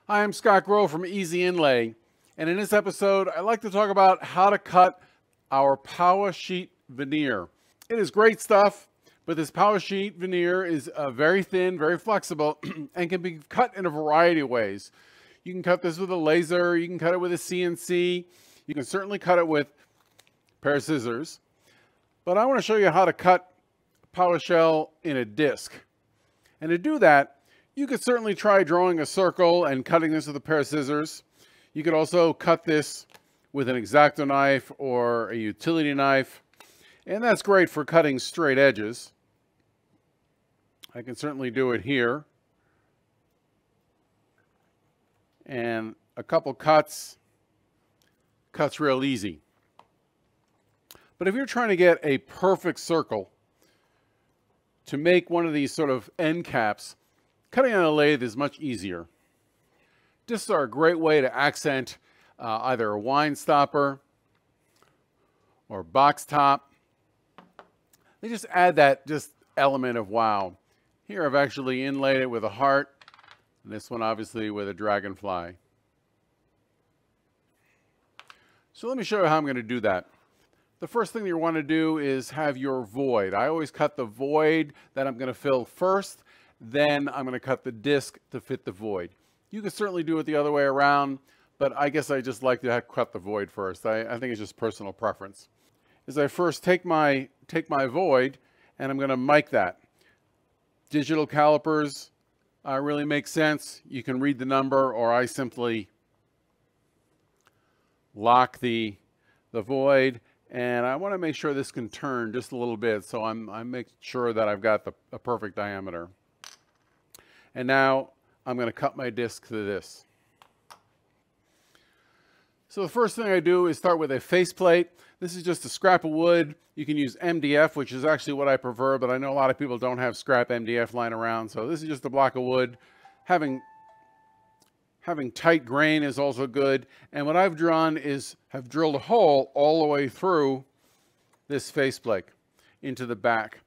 Hi, I'm Scott Grove from Easy Inlay, and in this episode, I'd like to talk about how to cut our Paua sheet veneer. It is great stuff, but this Paua sheet veneer is very thin, very flexible, and can be cut in a variety of ways. You can cut this with a laser, you can cut it with a CNC, you can certainly cut it with a pair of scissors, but I want to show you how to cut Paua shell in a disc. And to do that, you could certainly try drawing a circle and cutting this with a pair of scissors. You could also cut this with an X-Acto knife or a utility knife, and that's great for cutting straight edges. I can certainly do it here. And a couple cuts real easy. But if you're trying to get a perfect circle to make one of these sort of end caps, cutting on a lathe is much easier. Discs are a great way to accent either a wine stopper or box top. They just add that element of wow. Here I've actually inlaid it with a heart, and this one obviously with a dragonfly. So let me show you how I'm going to do that. The first thing you want to do is have your void. I always cut the void that I'm going to fill first, then I'm going to cut the disc to fit the void. You can certainly do it the other way around, but I guess I just like to cut the void first. I think it's just personal preference. As I first take my void, and I'm going to mic that. Digital calipers really make sense. You can read the number, or I simply lock the void, and I want to make sure this can turn just a little bit, so I'm making sure that I've got a perfect diameter. And now I'm going to cut my disc to this. So the first thing I do is start with a faceplate. This is just a scrap of wood. You can use MDF, which is actually what I prefer, but I know a lot of people don't have scrap MDF lying around. So this is just a block of wood. Having tight grain is also good. And what I've done is have drilled a hole all the way through this faceplate into the back.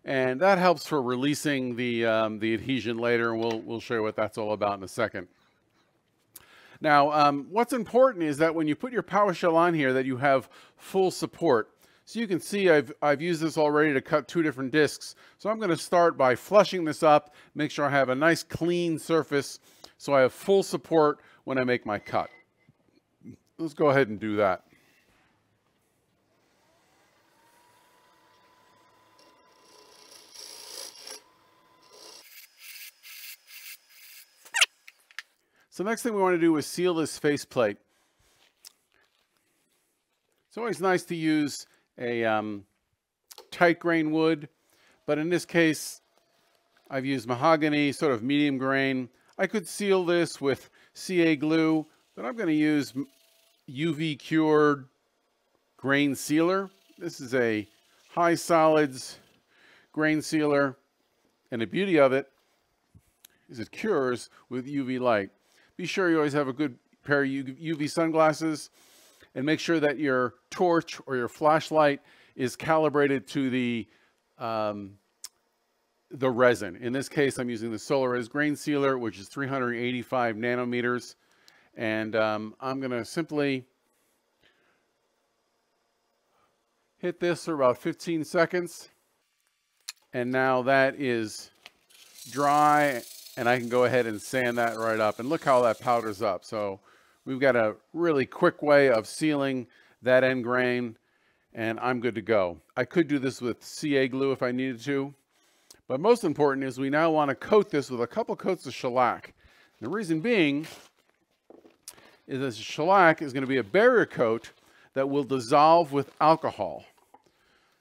And that helps for releasing the adhesion later, and we'll show you what that's all about in a second. Now, what's important is that when you put your Paua shell on here, that you have full support. So you can see I've used this already to cut two different discs. So I'm going to start by flushing this up, make sure I have a nice clean surface so I have full support when I make my cut. Let's go ahead and do that. So next thing we want to do is seal this faceplate. It's always nice to use a tight grain wood, but in this case, I've used mahogany, sort of medium grain. I could seal this with CA glue, but I'm going to use UV cured grain sealer. This is a high solids grain sealer, and the beauty of it is it cures with UV light. Be sure you always have a good pair of UV sunglasses, and make sure that your torch or your flashlight is calibrated to the resin. In this case, I'm using the Solaris grain sealer, which is 385 nanometers. And I'm going to simply hit this for about 15 seconds. And now that is dry, and I can go ahead and sand that right up. And look how that powders up. So we've got a really quick way of sealing that end grain, and I'm good to go. I could do this with CA glue if I needed to. But most important is we now want to coat this with a couple coats of shellac. The reason being is that shellac is going to be a barrier coat that will dissolve with alcohol.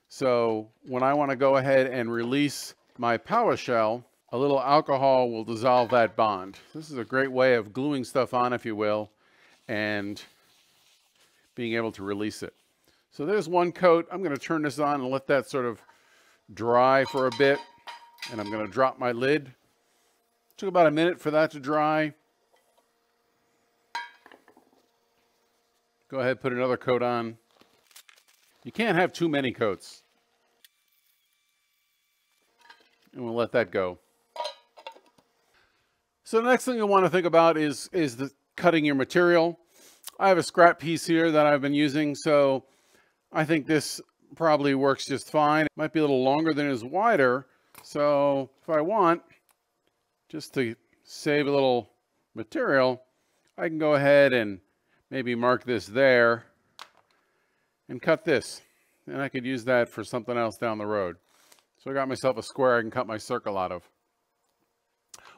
So when I want to go ahead and release my Paua shell, a little alcohol will dissolve that bond. This is a great way of gluing stuff on, if you will, and being able to release it. So there's one coat. I'm going to turn this on and let that sort of dry for a bit. And I'm going to drop my lid. Took about a minute for that to dry. Go ahead, put another coat on. You can't have too many coats. And we'll let that go. So the next thing you want to think about is cutting your material. I have a scrap piece here that I've been using, so I think this probably works just fine. It might be a little longer than it is wider, so if I want, just to save a little material, I can go ahead and maybe mark this there and cut this. And I could use that for something else down the road. So I got myself a square I can cut my circle out of.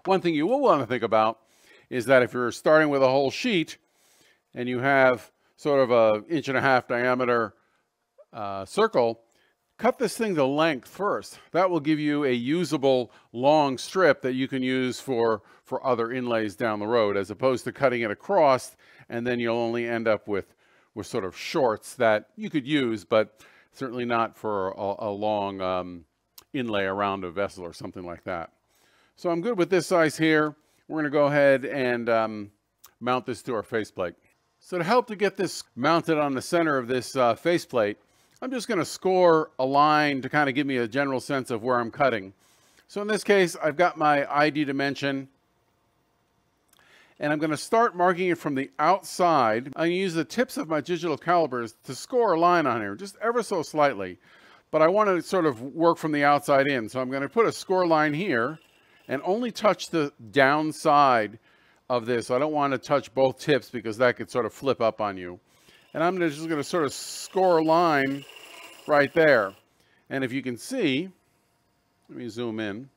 One thing you will want to think about is that if you're starting with a whole sheet and you have sort of a 1.5 inch diameter circle, cut this thing to length first. That will give you a usable long strip that you can use for other inlays down the road, as opposed to cutting it across, and then you'll only end up with sort of shorts that you could use, but certainly not for a long inlay around a vessel or something like that. So I'm good with this size here. We're going to go ahead and mount this to our faceplate. So to help to get this mounted on the center of this faceplate, I'm just going to score a line to kind of give me a general sense of where I'm cutting. So in this case, I've got my ID dimension, and I'm going to start marking it from the outside. I'm going to use the tips of my digital calipers to score a line on here, just ever so slightly. But I want to sort of work from the outside in. So I'm going to put a score line here and only touch the downside of this. I don't want to touch both tips because that could sort of flip up on you. And I'm just going to sort of score a line right there. And if you can see, let me zoom in.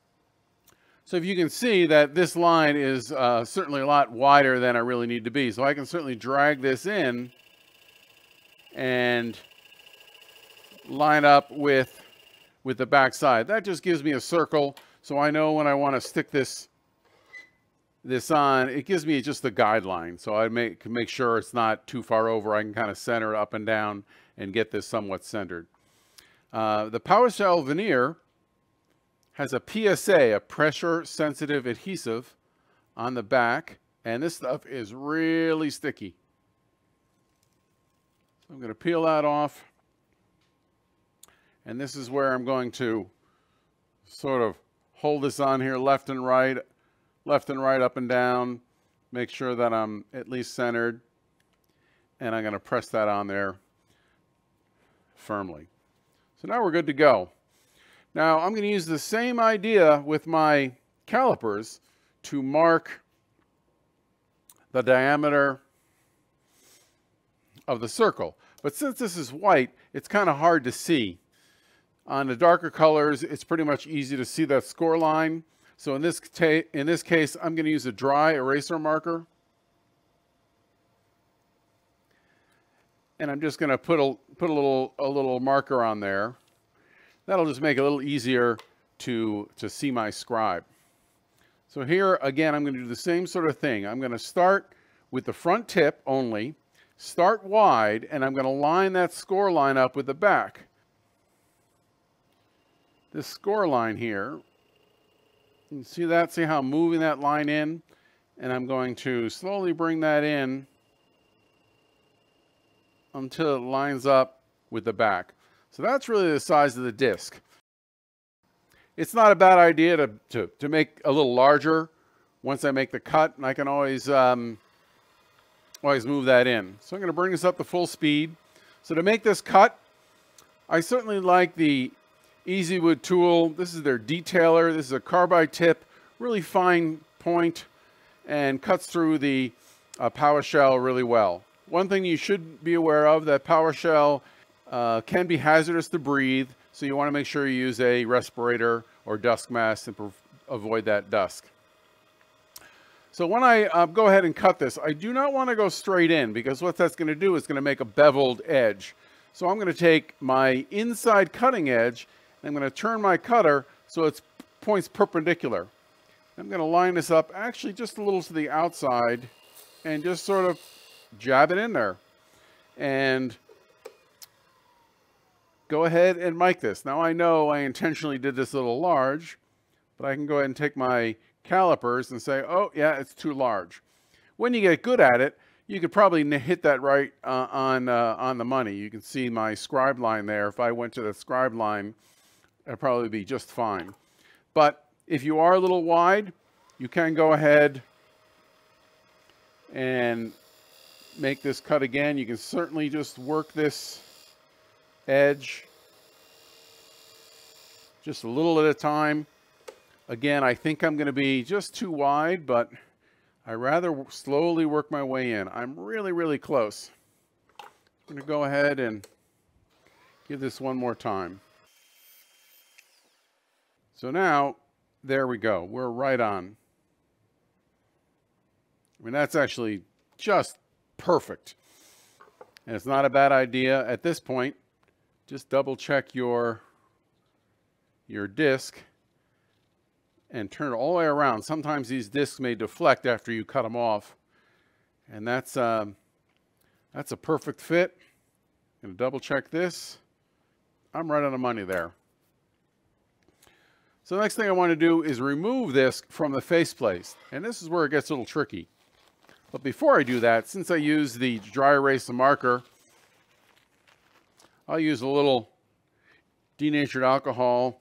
So if you can see that this line is certainly a lot wider than I really need to be. So I can certainly drag this in and line up with the back side. That just gives me a circle, so I know when I want to stick this on, it gives me just a guideline. So I can make sure it's not too far over. I can kind of center it up and down and get this somewhat centered. The PowerShell veneer has a PSA, a pressure sensitive adhesive, on the back, and this stuff is really sticky. So I'm going to peel that off, and this is where I'm going to sort of hold this on here left and right, up and down, make sure that I'm at least centered, and I'm going to press that on there firmly. So now we're good to go. Now I'm going to use the same idea with my calipers to mark the diameter of the circle. But since this is white, it's kind of hard to see. On the darker colors, it's pretty much easy to see that score line. So in this case, I'm going to use a dry eraser marker. And I'm just going to put a little marker on there. That'll just make it a little easier to see my scribe. So here, again, I'm going to do the same sort of thing. I'm going to start with the front tip only, start wide, and I'm going to line that score line up with the back. This score line here, you can see that? See how I'm moving that line in? And I'm going to slowly bring that in until it lines up with the back. So that's really the size of the disc. It's not a bad idea to make a little larger once I make the cut, and I can always move that in. So I'm going to bring this up to full speed. So to make this cut, I certainly like the EasyWood tool. This is their detailer. This is a carbide tip, really fine point, and cuts through the PowerShell really well. One thing you should be aware of, that PowerShell can be hazardous to breathe, so you want to make sure you use a respirator or dust mask to avoid that dust. So when I go ahead and cut this, I do not want to go straight in, because what that's going to do is going to make a beveled edge. So I'm going to take my inside cutting edge, and I'm going to turn my cutter so it points perpendicular. I'm going to line this up actually just a little to the outside and just sort of jab it in there. And go ahead and mic this. Now I know I intentionally did this a little large, but I can go ahead and take my calipers and say, oh yeah, it's too large. When you get good at it, you could probably hit that right on the money. You can see my scribe line there. If I went to the scribe line, it'd probably be just fine. But if you are a little wide, You can go ahead and make this cut again. You can certainly just work this edge just a little at a time. Again, I think I'm going to be just too wide, but I rather slowly work my way in. I'm really, really close. I'm going to go ahead and give this one more time. So now, there we go. We're right on. I mean, that's actually just perfect. And it's not a bad idea at this point. Just double check your disc and turn it all the way around. Sometimes these discs may deflect after you cut them off. And that's a perfect fit. I'm going to double check this. I'm right on the money there. So the next thing I want to do is remove this from the faceplate. And this is where it gets a little tricky. But before I do that, since I use the dry erase marker, I'll use a little denatured alcohol.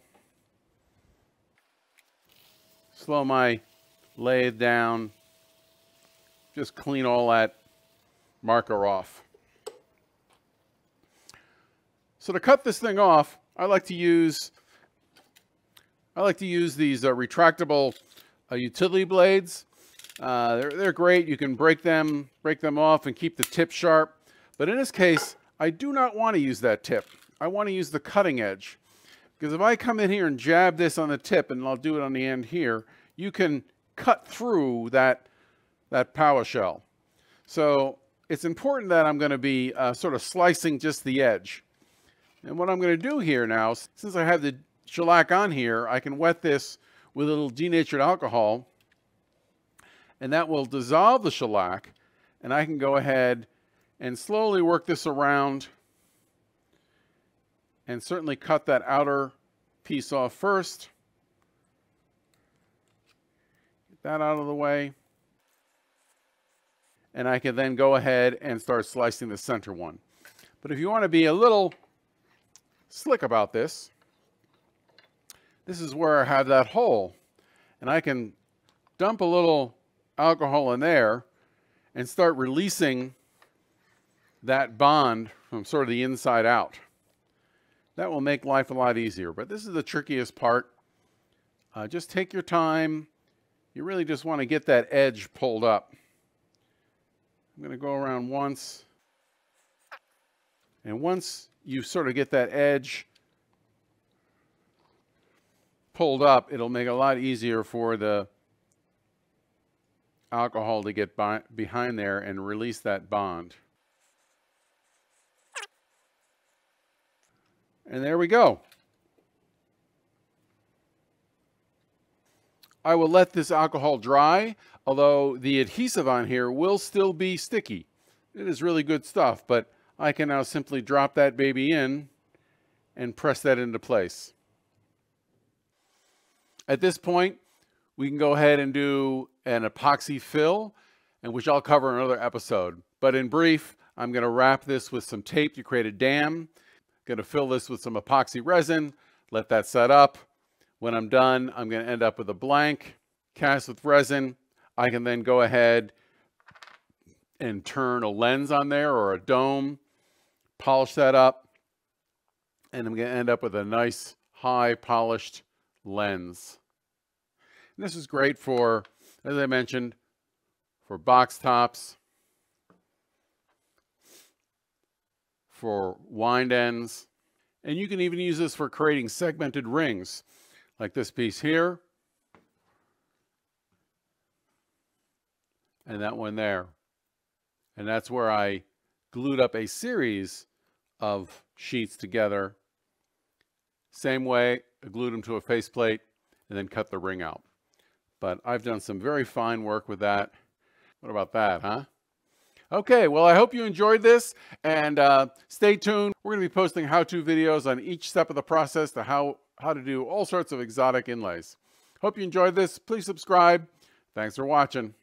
Slow my lathe down. Just clean all that marker off. So to cut this thing off, I like to use these retractable utility blades. They're great. You can break them off and keep the tip sharp. But in this case, I do not want to use that tip. I want to use the cutting edge. Because if I come in here and jab this on the tip, and I'll do it on the end here, you can cut through that Paua shell. So it's important that I'm going to be sort of slicing just the edge. And what I'm going to do here now, since I have the shellac on here, I can wet this with a little denatured alcohol, and that will dissolve the shellac, and I can go ahead and slowly work this around and certainly cut that outer piece off first. Get that out of the way. And I can then go ahead and start slicing the center one. But if you want to be a little slick about this, this is where I have that hole. And I can dump a little alcohol in there and start releasing that bond from sort of the inside out. That will make life a lot easier, but this is the trickiest part. Just take your time. You really just want to get that edge pulled up. I'm going to go around once. And once you sort of get that edge pulled up, it'll make it a lot easier for the alcohol to get behind there and release that bond. And there we go. I will let this alcohol dry, although the adhesive on here will still be sticky. It is really good stuff, but I can now simply drop that baby in and press that into place. At this point, we can go ahead and do an epoxy fill, and which I'll cover in another episode. But in brief, I'm going to wrap this with some tape to create a dam. Going to fill this with some epoxy resin, let that set up. When I'm done, I'm going to end up with a blank cast with resin. I can then go ahead and turn a lens on there or a dome, polish that up, and I'm going to end up with a nice high polished lens. And this is great for, as I mentioned, for box tops, for wind ends, and you can even use this for creating segmented rings like this piece here and that one there. And that's where I glued up a series of sheets together. Same way, I glued them to a faceplate and then cut the ring out. But I've done some very fine work with that. What about that, huh? Okay, well, I hope you enjoyed this, and stay tuned. We're going to be posting how-to videos on each step of the process to how to do all sorts of exotic inlays. Hope you enjoyed this. Please subscribe. Thanks for watching.